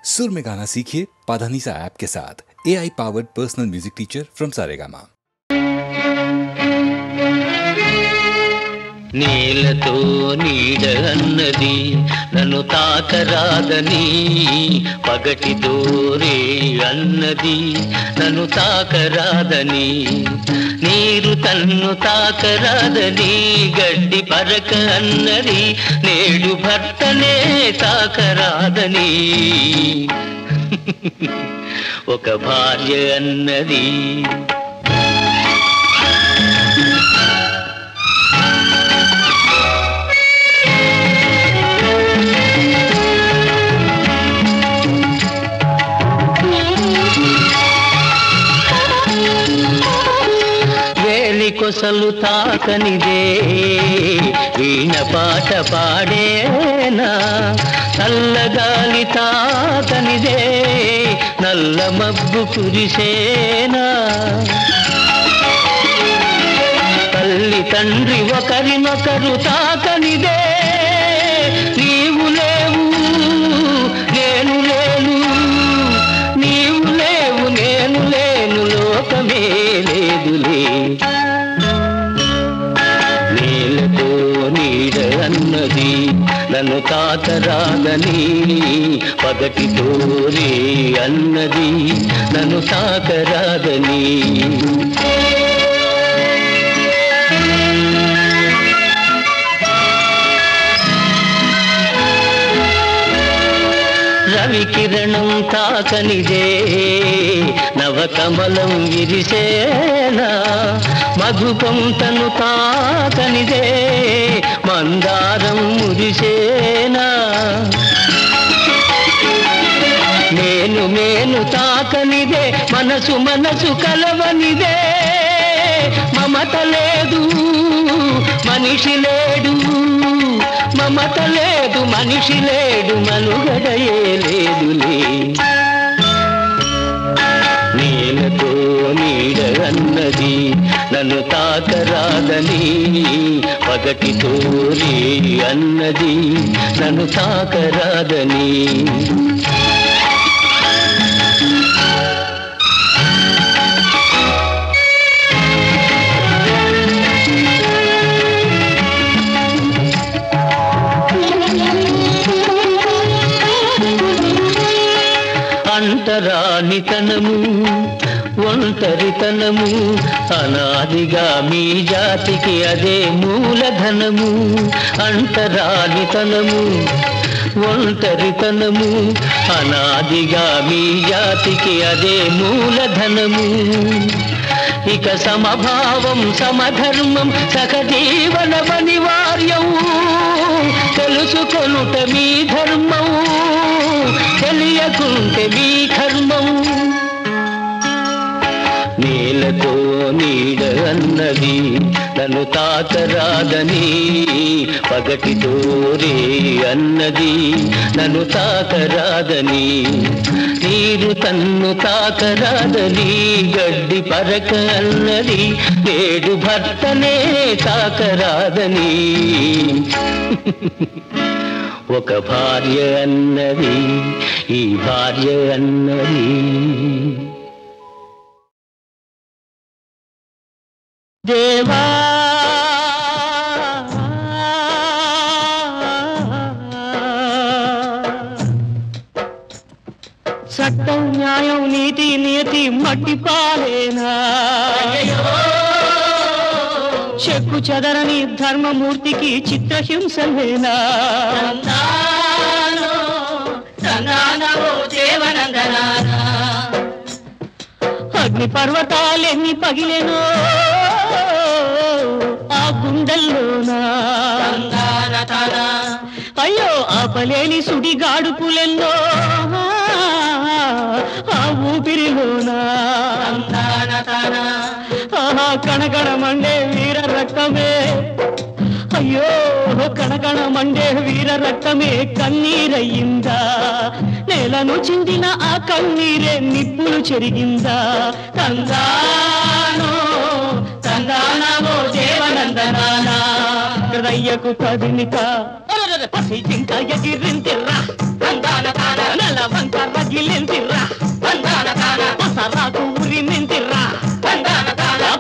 सुर में गाना सीखिए पाधानीसा ऐप के साथ। AI powered personal music teacher from Saregama. నీలతో నీడ అన్నది నన్ను తాకరాదని, పగటితో రే అన్నది నన్ను తాకరాదని, నీరు తన్ను తాకరాదని, గడ్డి పరక అన్నది నేడు భర్తనే తాకరాదని, ఒక భార్య అన్నది. కొసలు తాకనిదే వీణ పాట పాడేనా, చల్లగాలి తాకనిదే నల్ల మబ్బు కురిసేనా, తల్లి తండ్రి ఒకరినొకరు తాకనిదే నీవు లేవు నేను లేను, నీవు లేవు నేను లేను, లోకమే లేదులే. అన్నది నన్ను తాకరాదని, పగటితో రే అన్నది నన్ను తాకరాదని. రవికిరణం తాకనిదే నవకమలం విరిసేనా, మధుపంతను తాకనిదే మందారం మురిసేనా, నేను నేను తాకనిదే మనసు మనసు కలవనిదే, మమత లేదు మనిషి లేడు, మమత లేదు మనిషి లేడు, మనుగడయే లేదులే. నీలతో నీడ అన్నది నన్ను తాకరాదని, పగటితో రే అన్నది నన్ను తాకరాదని. అంటరానితనము ఒంటరితనము అనాదిగా మీ జాతికి అదే మూలధనము, అంటరానితనము ఒంటరితనము అనాదిగా మీ జాతికి అదే మూలధనము, ఇక సమభావం సమధర్మం సహజీవన అనివార్యం, తెలుసుకొనుట మీ ధర్మం తెలియకుంటే మీ కర్మం. నీలతో నీడ అన్నది నన్ను తాకరాదని, పగటితో రే అన్నది నన్ను తాకరాదని, నీరు తన్ను తాకరాదని, గడ్డి పరక అన్నది నేడు భర్తనే తాకరాదని, ఒక భార్య అన్నది ఈ భార్య అన్నది. దేవా చట్టం న్యాయం నీతి నియతి మట్టి పాలేనా, చెక్కు చెదరని ధర్మమూర్తికి చిత్రహింసలేనా, అగ్ని పర్వతాలెన్ని పగిలెనో ఆ గుండెల్లోనా, అయ్యో ఆపలేని సుడి గాడుపులెన్నో ఆ ఊపిరిలోనా, ఆహా కణకణ మండే వీర రక్తమే, అయ్యో కణకణ మండే వీర రక్తమే కన్నీరయ్యిందా, నేలను చిందిన ఆ కన్నీరే నిప్పులు చెరిగిందా, తందానో తందానో దేవనందనానా, హృదయ్యకు కదిలిక పసి జింక ఎగిరిందిరా, తందాన తాన నల్ల వంకర రగిలిందిర్రా పసరాకు ఉరిమిందిర్రా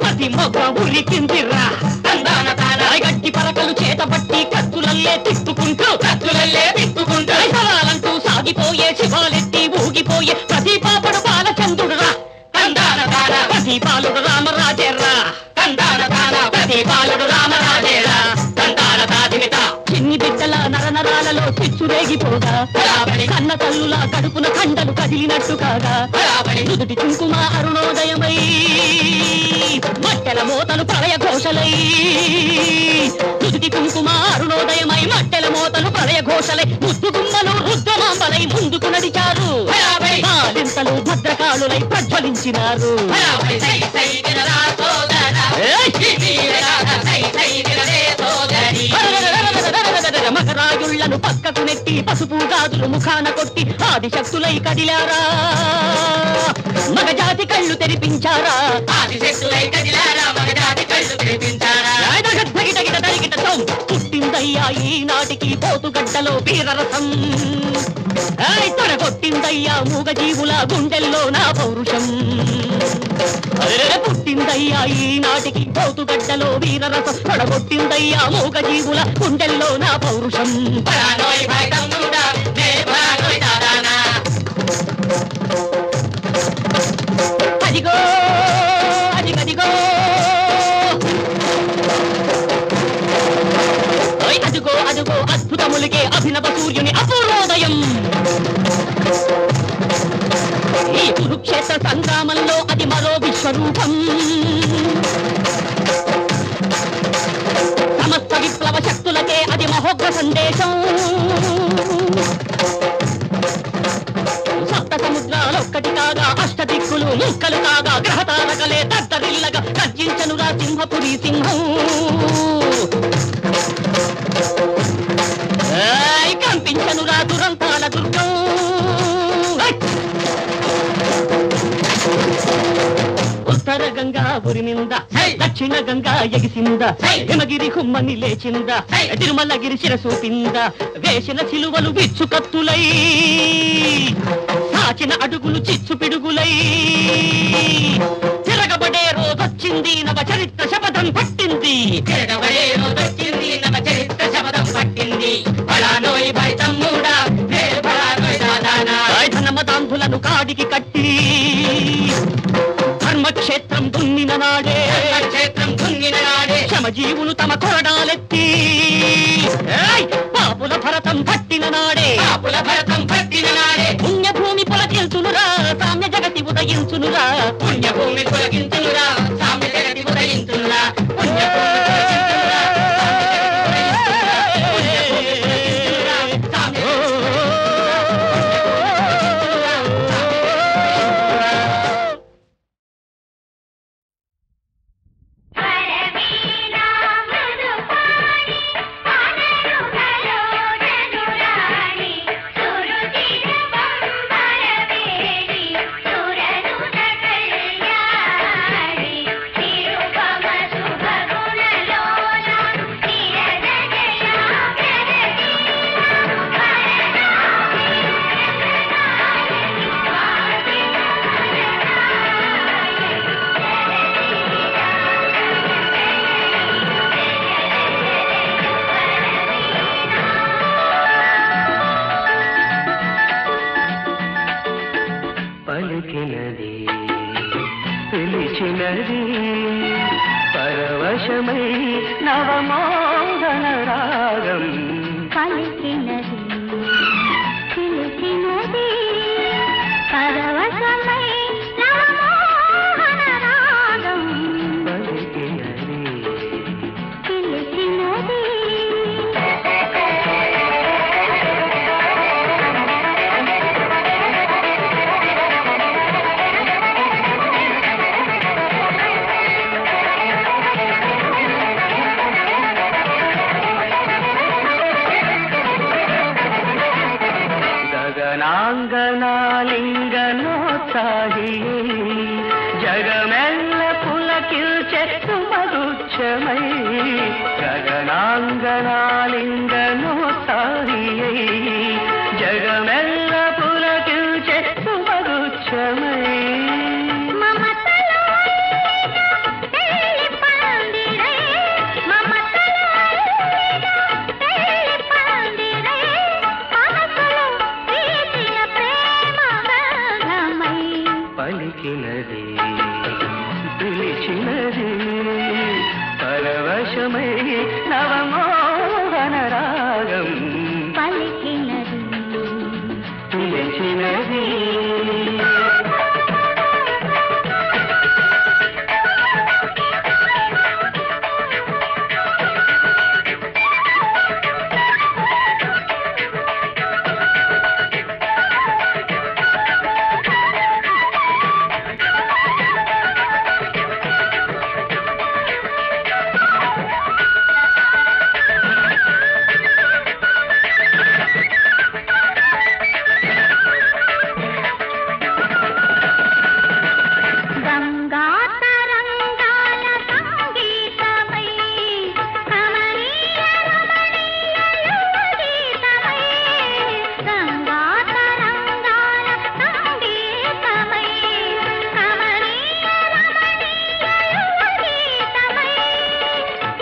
పతి మొగ్గ ఉరికిందిర్రా గట్టి పరకలు చేతబట్టి కత్తులల్లే తిప్పుకుంటూ సవాలంటూ సాగిపోయే శివాలెత్తి ఊగిపోయే ప్రతి పాపడు బాలచంద్రుడురా ప్రతి బాలుడు రామరాజేర్రా ప్రతి బాలుడు రామరాజేరా చిన్ని బిడ్డల నరనరాలలో చిచ్చురేగిపోగా కన్న తల్లుల కడుపున కండలు కదిలినట్టు కాగా నుదుటి కుంకుమ అరుణోదయమై మట్టెల మోతలు ప్రళయ ఘోషలై నుదుటి కుంకుమ అరుణోదయమై మట్టెల మోతలు ప్రళయ ఘోషలై ముద్దు గుమ్మలు రుద్రమాంబలై ముందుకు నడిచారు బాలింతలు భద్రకాళులై ప్రజ్వలించినారు మగరాయుళ్లను పక్కకు నెట్టి పసుపు గాజులు ముఖాన కొట్టి ఆదిశక్తులై కదిలారా మగజాతి కళ్ళు తెరిపించారా పుట్టిందయ్యా ఈనాటికి పోతుగడ్డలో వీరరసం తొడగొట్టిందయ్యా మూగజీవుల గుండెల్లో నా పౌరుషం పుట్టిందయ్యా ఈనాటికి పోతుగడ్డలో వీరరసం తొడగొట్టిందయ్యా మూగజీవుల గుండెల్లో నా పౌరుషం అదిగో అదిగదిగో అదుగో అదుగో అద్భుతములకే అభినవ సూర్యుని అపూర్వోదయం ఈ కురుక్షేత్ర సంగ్రామంలో అది మరో విశ్వరూపం సమస్త విప్లవ శక్తులకే అది మహోగ్ర సందేశం సప్త సముద్రాలొక్కటి కాగా అష్టదిక్కులు ముక్కలు కాగా గ్రహతారకలే దద్దరిల్లగా గర్జించనురా సింహపురి సింహం కంపించనురా దురంతాల దుర్గం ఉత్తర గంగా ఉరిమింద దక్షిణ గంగా ఎగిసింద హిమగిరి హుమ్మని లేచింద తిరుమలగిరి శిరసూపింద వేసిన సిలువలు విచ్చు కత్తులై సాచిన అడుగులు చిచ్చు పిడుగులై తిరగబడే రోజొచ్చింది నవ చరిత్ర శపథం పట్టింది ధనమదాంధులను కాడికి కట్టి ధర్మక్షేత్రం దున్నిన నాడే క్షమజీవులు తమ కొరడాలెత్తి పాపుల భరతం పట్టిన నాడే పుణ్యభూమి పులకించునురా సామ్య జగతి ఉదయించునురా పుణ్యభూమి పులకించునురా సామ్య జగతి ఉదయించునురా పరవశమై నవమోహన రాగం పలికినది పిలిచినది పరవశమై నవమోహన రాగం పలికినది పిలిచినది గగనాంగనాలింగనోత్సాహి జగమెల్ల పులకిల్చె సుమరుచ్చమై గగనాంగనాలింగనోత్సాహి జగమెల్ల పులకిల్చె నవమోహన రాగం పలికినది పిలిచినది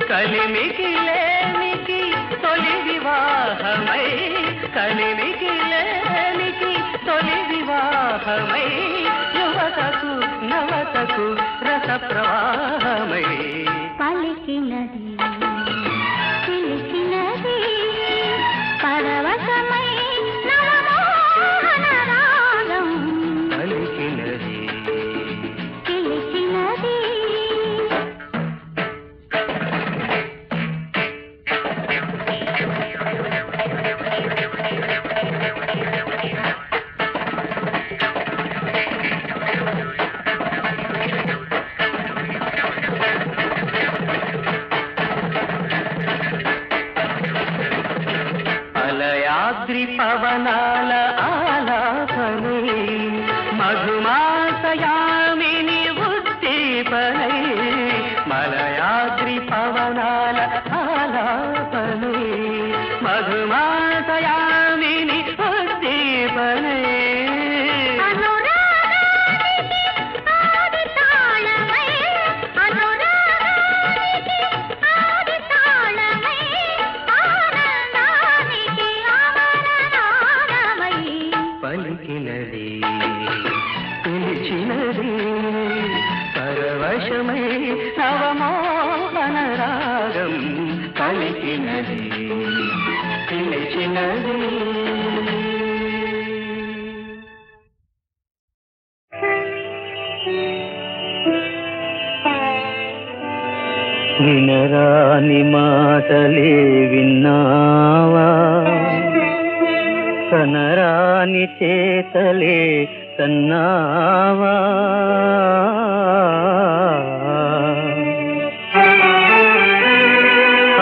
కలిమికి లేనికి తొలి వివాహమై కలిమికి లేనికి తొలి వివాహమై యువతకు నవతకు రస ప్రవాహమై పలికినది పిలిచినది పరవశమై నవమోహన రాగం పలికినది పిలిచినది అలయాద్రి పవనాల ఆలాపనై మధుమాసయామిని ఉద్దీపనై మలయాద్రి పవనాల ఆలాపనై మధుమాసయామిని ఉద్దీపనై పలికినది పిలిచినది పరవశమై నవమోహన రాగం పలికినది పిలిచినది వినరాని మాటలే విన్నావా కనరాని చేతలే కన్నావా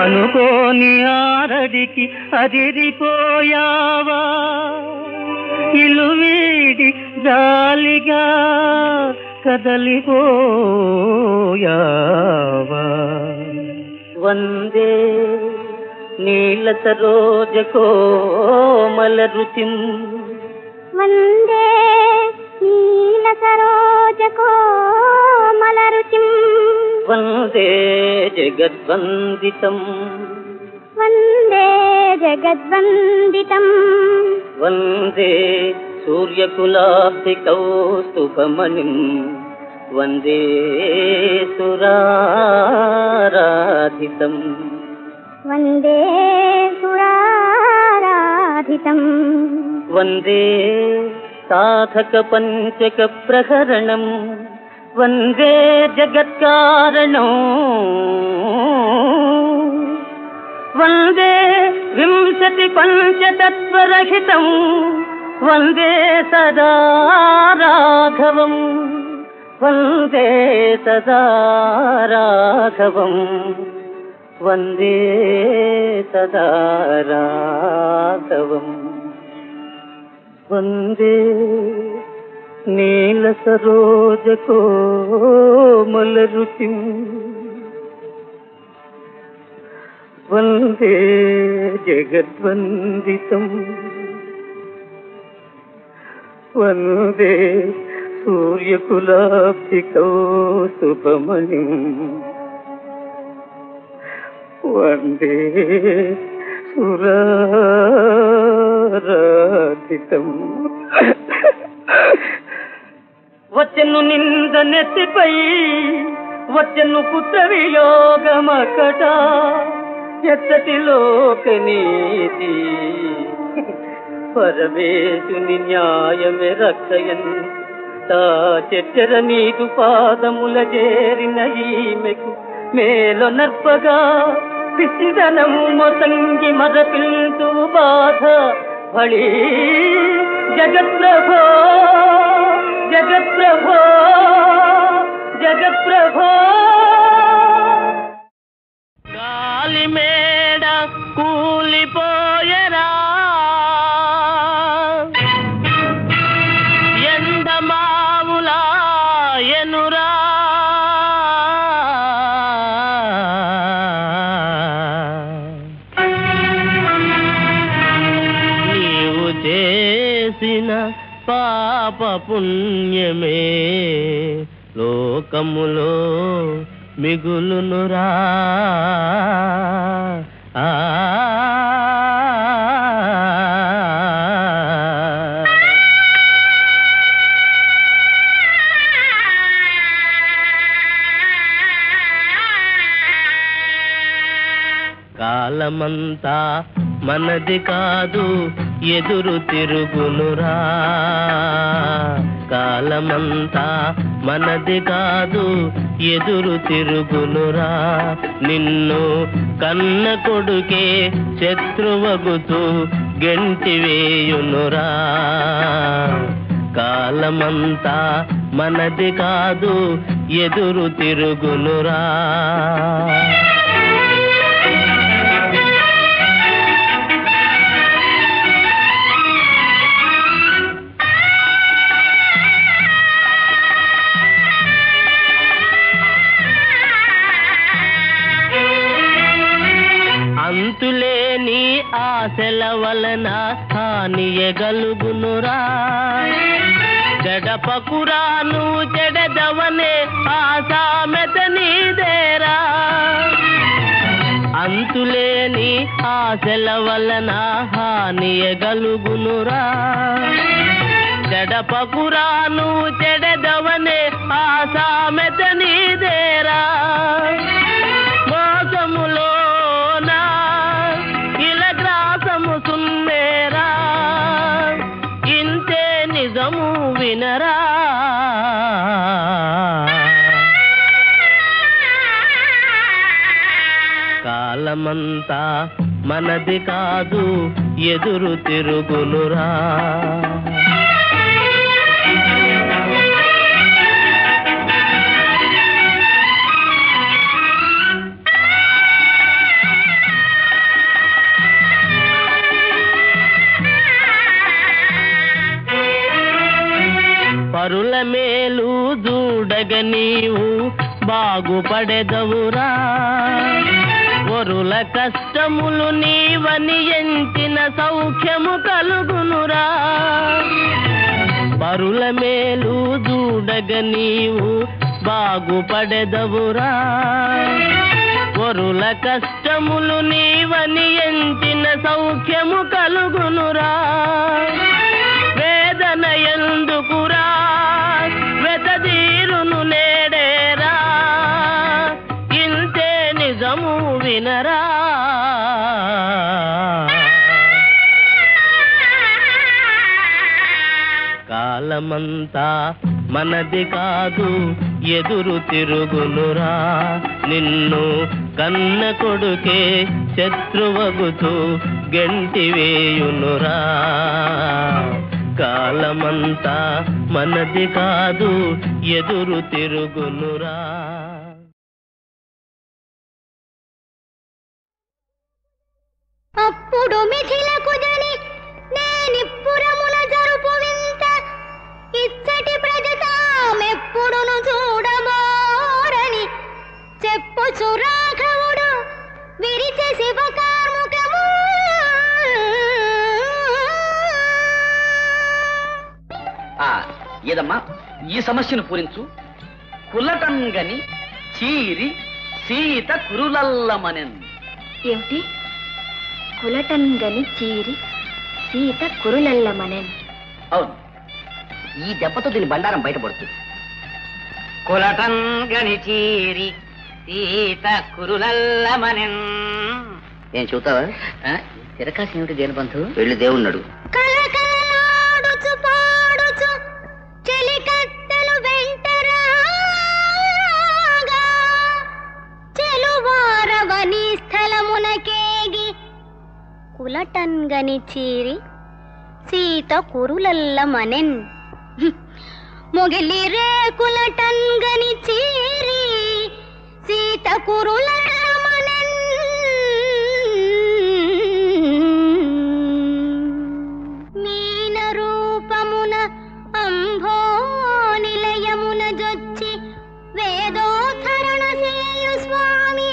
అనుకోని ఆరడికి అదిరిపోయావా ఇల్లు వీడి జాలిగా కదలిపోయావా వందే నీల సరోజ కోమల రుచిం వందే నీల సరోజ కోమల రుచిం వందే జగద్వందితం వందే జగద్వందితం వందే సూర్యకులాబ్ధి కౌస్తుభమణిం వందే సురారాధితం వందే సురారాధితం వందే సాధక పంచక ప్రహరణం వందే జగత్కారణం వందే వింశతి పంచతత్వరహితం వందే సదా రాఘవం వందే సదా రాఘవం వందే సదా రాఘవం వందే నీల సరోజ కోమల రుచిం వందే జగద్వందితం వందే సూర్యకులాబ్ధి కౌస్తుభమణిం వందే సురారాధితం వచ్చెను నింద నెత్తిపై వచ్చెను పుత్ర వియోగమకట ఎత్తటిలోక నీతి పరమేశుని న్యాయమే రక్షయన్ తా చెట్టెర నీదు పాదముల చేరిన ఈమెకు మేలో నర్పగా పిచ్చిదనము మొసంగి మరపిల్తు బాధ భళీ జగత్ప్రభో జగత్ప్రభో జగత్ప్రభో. గాలి మేడ కూలిపోయరా ఎండమావులా ఎనురా నీవు చేసిన పాప పుణ్యమే లోకములో మిగులునురా. కాలమంతా మనది కాదు ఎదురు తిరుగునురా. కాలమంతా మనది కాదు ఎదురు తిరుగునురా. నిన్ను కన్న కొడుకే శత్రువగుతూ గెంటివేయునురా. కాలమంతా మనది కాదు ఎదురు తిరుగునురా. అంతులేని ఆశల వలన హానియగలుగునురా. చెడపకురా నువ్వు చెడదవనే ఆసామెత నీదేరా. అంతులేని ఆశల వలన హానియగలుగునురా. చెడపకురా నువ్వు చెడదవనే ఆసామెత నీదేరా. మోసములో ఇంతే నిజము వినరా. కాలమంతా మనది కాదు ఎదురు తిరుగునురా. పరుల మేలు చూడగ నీవు బాగుపడెదవురా. వరుల కష్టములు నీవని ఎంచిన సౌఖ్యము కలుగునురా. పరుల మేలు చూడగ నీవు బాగుపడెదవురా. వరుల కష్టములు నీవని ఎంచిన సౌఖ్యము కలుగునురా. వేదన ఎందుకురా వెతదీరును నేడేరా. ఇంతే నిజము వినరా. కాలమంతా మనది కాదు ఎదురు తిరుగునురా. నిన్ను కన్న కొడుకే శత్రువగుతూ గెంటివేయునురా. కాలమంతా మనది కాదు ఎదురు తిరుగునురా. అప్పుడు మిథిలకు జని నేనిప్పురమున జరుపు వింత ఇచ్చటి ప్రజతామెప్పుడును చూడబోరని చెప్పుచు రాఘవుడు విరిచె శివకార్ముకము. ఏదమ్మా ఈ సమస్యను పూరించు. కులటంగని చీరి సీత కురులల్లమనెన్. ఏమిటి? కులటంగని చీరి సీత కురులల్లమనెన్. అవును, ఈ దెబ్బతో దీని బండారం బయటపడుతుంది. కులటంగని చీరి సీత కురులల్లమనెన్. నేను చెబుతావా? తిరకాసి ఏమిటి దేని బంధు? వెళ్ళి దేవుణ్ణడు. కలకలలాడుచు పాడుచు చెలికత్తెలు వెంటరాగా చెలువారవని స్థలమునకేగి కులటన్గని చీరి సీత కురులల్లమనెన్. మొగిలి రేకులటన్గని చీరి సీత కురులల్లమనెన్. మీన రూపమున అంభో నిలయమున జొచ్చి వేదోద్ధరణ చేయు స్వామి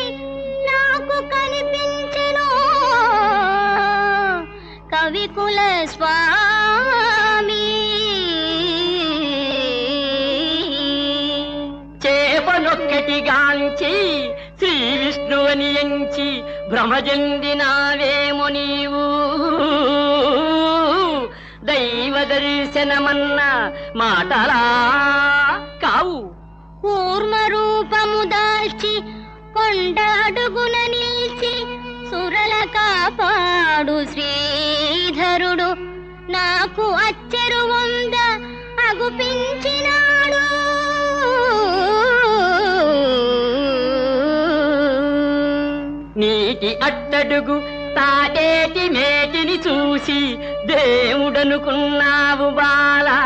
నాకు కనిపించెను. కవికుల స్వామి చేపనొక్కటిగాంచి శ్రీ విష్ణువని ఎంచి భ్రమజందినావేమో నీవు. దైవ దర్శనమన్న మాటలా కావు. కూర్మ రూపము దాల్చి కొండ అడుగున నిల్చి సురల కాపాడు శ్రీధరుడు నాకు అచ్చెరు వంద అగుపించినాడు. నీటి అట్టడుగు తాటేటి మేటిని చూసి దేవుడనుకున్నావు బాలా.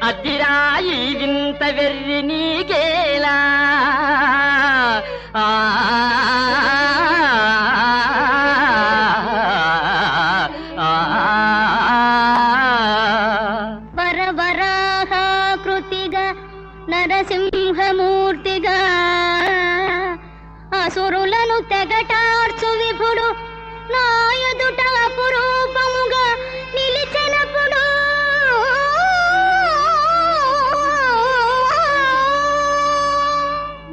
అద్దిరాయి వింత వెర్రి నీకేలా. వరవరాహాకృతిగా నరసింహమూర్తిగా అసురులను తెగటార్చు విభుడు నా ఎదుట అపురూపముగా నిలిచినప్పుడు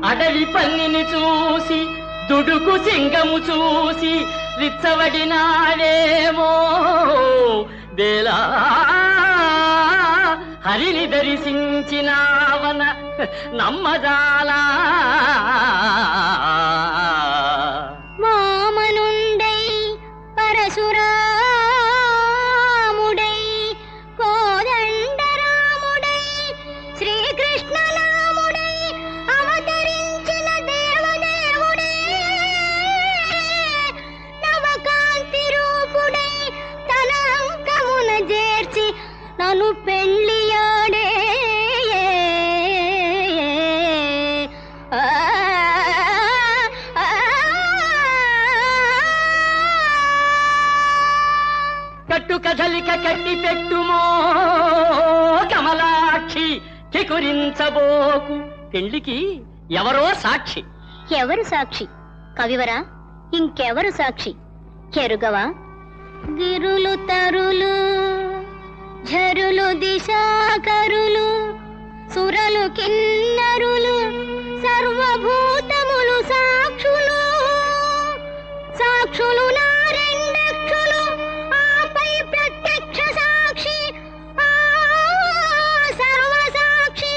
అడవి పన్నిని చూసి దుడుకు సింగము చూసి రిచ్చవడినాడేమో దేలా. హరిని దర్శించినావన నమ్మజాలా. మామనుండై పరశురాముడై కోదండరాముడై శ్రీకృష్ణనాముడై అవతరించిన దేవదేవుడే. నవకాంతి రూపుడై తన అంకమున చేర్చి నన్ను పెళ్లియాడే. కట్టు కదలిక కట్టి పెట్టుమో కమలాక్షి కికురించబోకు. పెళ్లికి ఎవరో సాక్షి. ఎవరు సాక్షి? కవివరా? ఇంకెవరు సాక్షి? ఎరుగవా? గిరులు తరులు ఝరులు దిశాకరులు సురలు కిన్నరులు సర్వభూతములు సాక్షులు. సాక్షులు నా రెండక్షులు ఆపై ప్రత్యక్ష సాక్షి సర్వసాక్షి.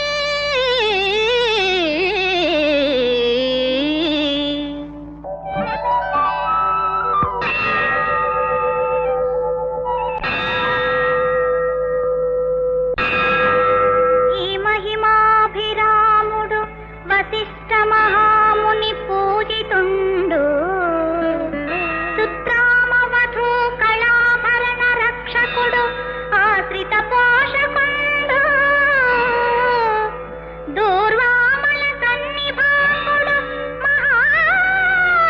ఈ మహిమాభిరాముడు వశిష్ఠ మహాముని పూజితుండు. సుత్రామవధూ కళాభరణ రక్షకుడు ఆశ్రిత పోషకుండు. దూర్వామల సన్నిభాకుడు మహాగుణశాలి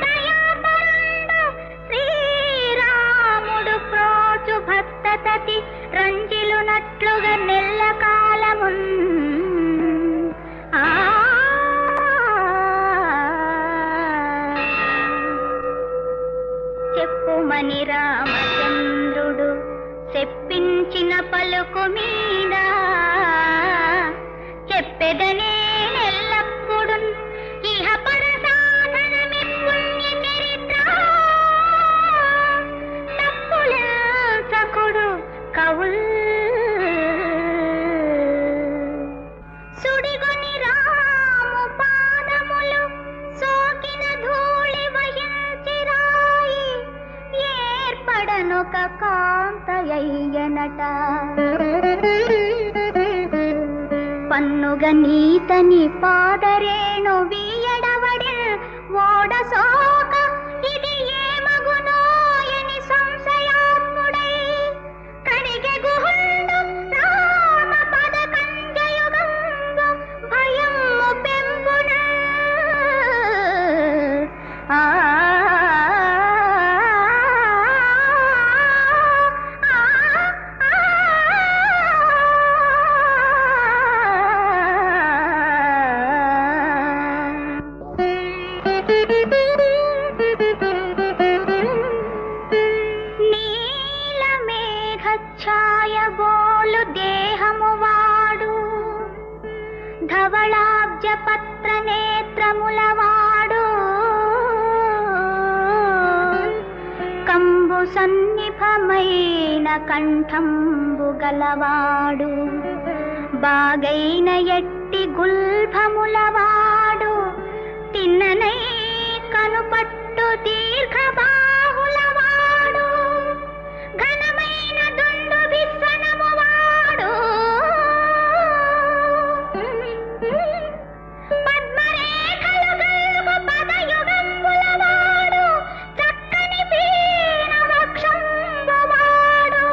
దయాపరుడు. శ్రీరాముడు ప్రోచు భక్త సతి రంజిలునట్లుగా నెల్ల కాలమున్. చెప్పుమని రామచంద్రుడు చెప్పించిన పలుకు మీద చెప్పెదనే ఎల్లప్పుడు ఇహ పర సాధనమి పుణ్య చరిత్ర. తప్పులకుడు కవుల్ సుడిగొని రాము పాదములు సోకిన ధూళి వై పన్నుగ నీతని పాదరేణు వీయడవడి ఓడ సోక ఇది ఏమగునోయని సంశయాత్ముడై కడిగె గుహుండు రామ పద కంజయుగంబు భయము పెంపున ధవళాబ్జ పత్ర నేత్రములవాడు కంబు సన్నిభమైన కంఠంబు గలవాడు బాగైన ఎట్టి గుల్భములవాడు తిన్ననై కనుపట్టు దీర్ఘబాహులవాడు ఘనమైన దుండు విస్సనమువాడు పద్మరేఖలు గల్గు పదయుగంబులవాడు చక్కని పీన వక్షంబువాడు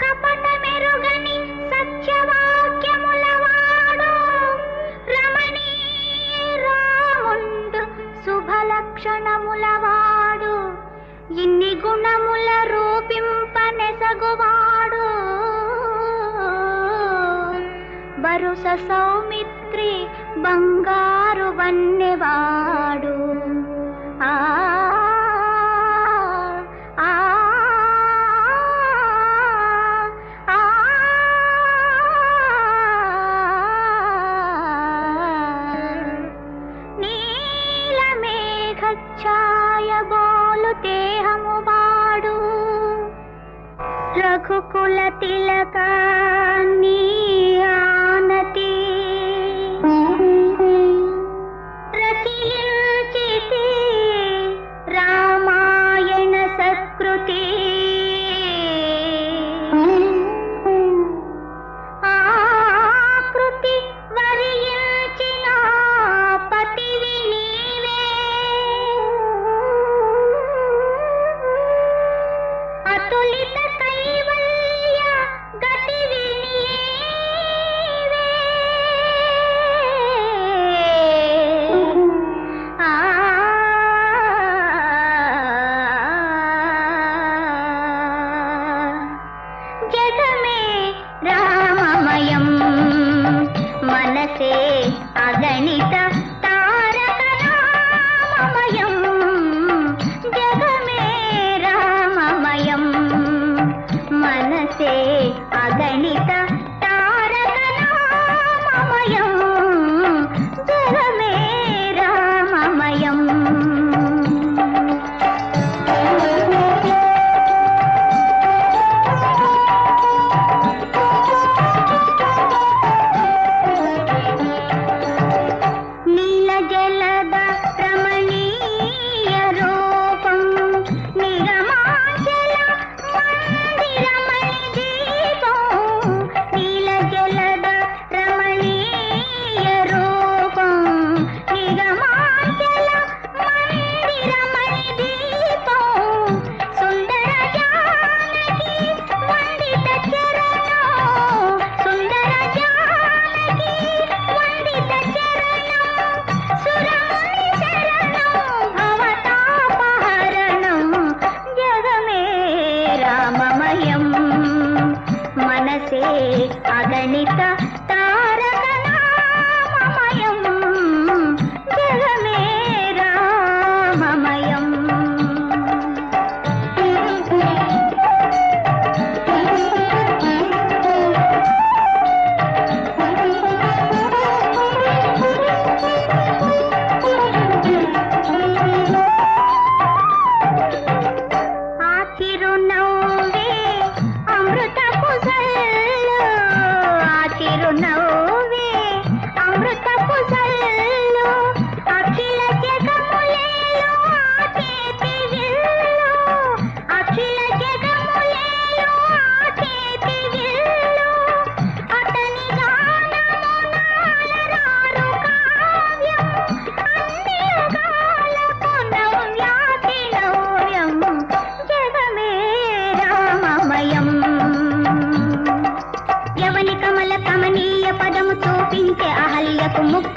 కపట మెరుగని సత్యవాక్యములవాడు రమణీయ రాముండు శుభలక్షణములవాడు ఇన్ని గుణముల రూపింపనెసగువాడు బరుస సౌమిత్రి బంగారు వన్నెవాడు ఆ ఆ ఆ నీలమేఘఛాయ బోలు దేహమువాడు రఘుకుల తిలక నీ ఆనతి రచయించితి రామాయణ సత్కృతి ఆకృతి వరించిన పతివి నీవే అతులిత కైవల్య గతివి నీవే ఆ జగమే రామమయం మనసే అగణిత తారక నామమయం జగమే రామమయం మనసే అగణిత తారక నామమయం జగమే రామమయం నీల జలద రమణీయ రూపం నిగమాచల మందిరమణి దీపం నీల జలద రమణీయ రూపం నిగమాచల మందిరమణి దీపం సుందర జానకి వందిత చరణం సుందర జానకి వందిత చరణం సురముని శరణం భవతాపహరణం జగమే రామమయం మనసే అగణిత తారక నామమయం జగమే రామమయం ఆ చిరునవ్వే అమృతపు జల్లు ఆ చిరునవ్వు ముక్కలకు ముక్క